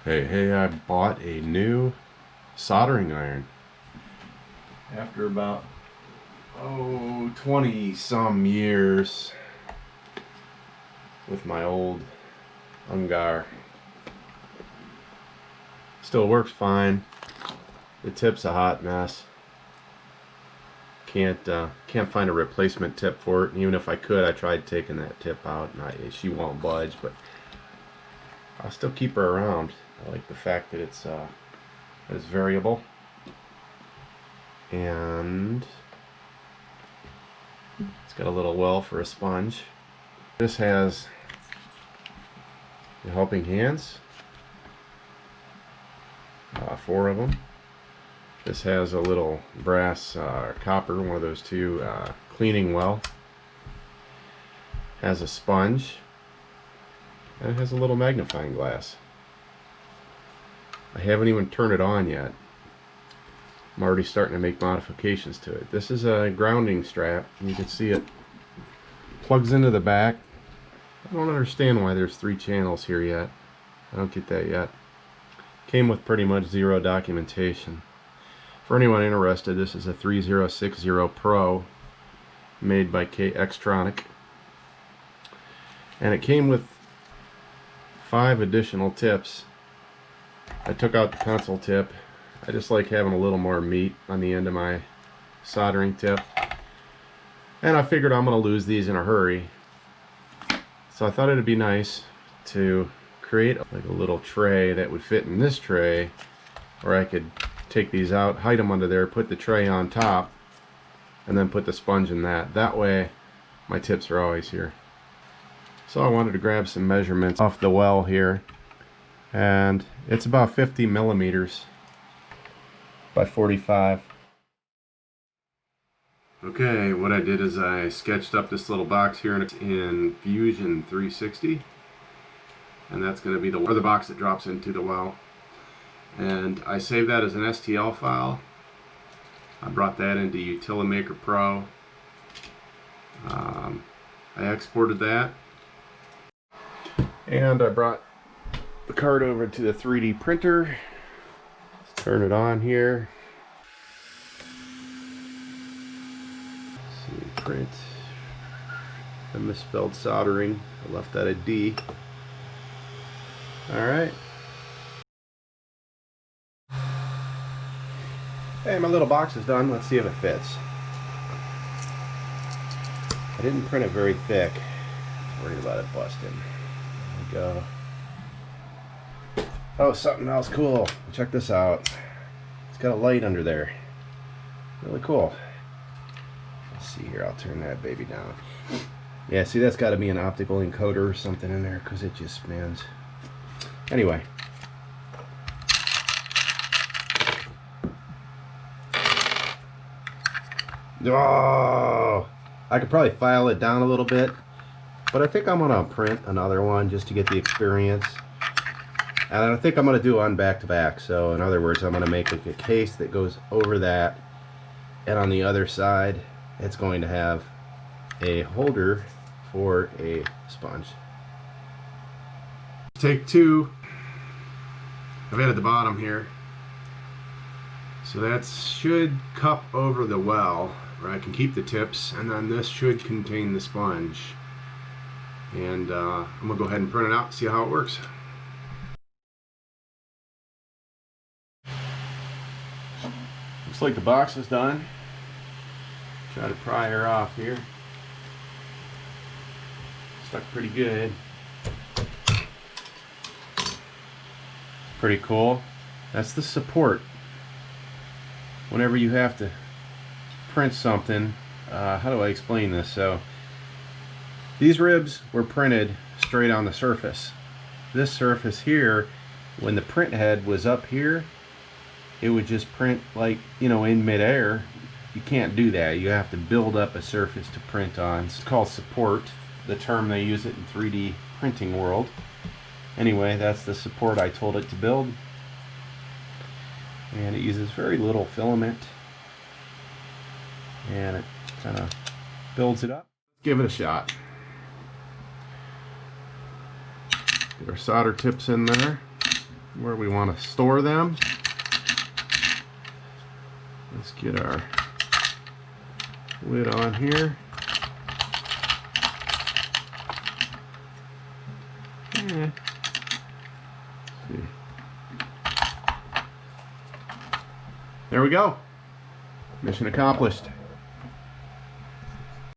Hey, I bought a new soldering iron after about 20 some years with my old Ungar. Still works fine. The tip's a hot mess. Can't find a replacement tip for it. And even if I could, I tried taking that tip out and she won't budge, but I'll still keep her around. I like the fact that it's variable, and it's got a little well for a sponge. This has the helping hands, 4 of them. This has a little brass copper, one of those two, cleaning well. Has a sponge, and it has a little magnifying glass. I haven't even turned it on yet. I'm already starting to make modifications to it. This is a grounding strap. You can see it plugs into the back. I don't understand why there's 3 channels here yet. I don't get that yet. Came with pretty much 0 documentation. For anyone interested, this is a 3060 Pro made by K-xtronic. And it came with 5 additional tips. I took out the pencil tip. I just like having a little more meat on the end of my soldering tip. And I figured I'm going to lose these in a hurry. So I thought it'd be nice to create like a little tray that would fit in this tray, where I could take these out, hide them under there, put the tray on top, and then put the sponge in that. That way my tips are always here. So I wanted to grab some measurements off the well here, and it's about 50 millimeters by 45. Okay, what I did is I sketched up this little box here in Fusion 360, and that's going to be the box that drops into the well. And I saved that as an STL file. I brought that into Utilimaker Pro. I exported that, and I brought the card over to the 3D printer. Let's turn it on here. Let's see, print. I misspelled soldering. I left that a D. Alright. Hey, my little box is done. Let's see if it fits. I didn't print it very thick. Worried about it busting. There we go. Oh, something else cool. Check this out. It's got a light under there. Really cool. Let's see here. I'll turn that baby down. Yeah, see, that's got to be an optical encoder or something in there, because it just spins. Anyway. Oh! I could probably file it down a little bit, but I think I'm going to print another one just to get the experience. And I think I'm going to do on back-to-back. So in other words, I'm going to make like a case that goes over that, and on the other side it's going to have a holder for a sponge. Take 2. I've added the bottom here. So that should cup over the well, where I can keep the tips, and then this should contain the sponge. And I'm going to go ahead and print it out and see how it works. Looks like the box is done. Try to pry her off here. Stuck pretty good. Pretty cool. That's the support. Whenever you have to print something, how do I explain this? So these ribs were printed straight on the surface. This surface here, when the print head was up here, it would just print like, you know, in midair. You can't do that. You have to build up a surface to print on. It's called support, the term they use it in 3D printing world. Anyway, that's the support I told it to build. And it uses very little filament, and it kind of builds it up. Give it a shot. Get our solder tips in there. where we want to store them. Let's get our lid on here. See. There we go. Mission accomplished.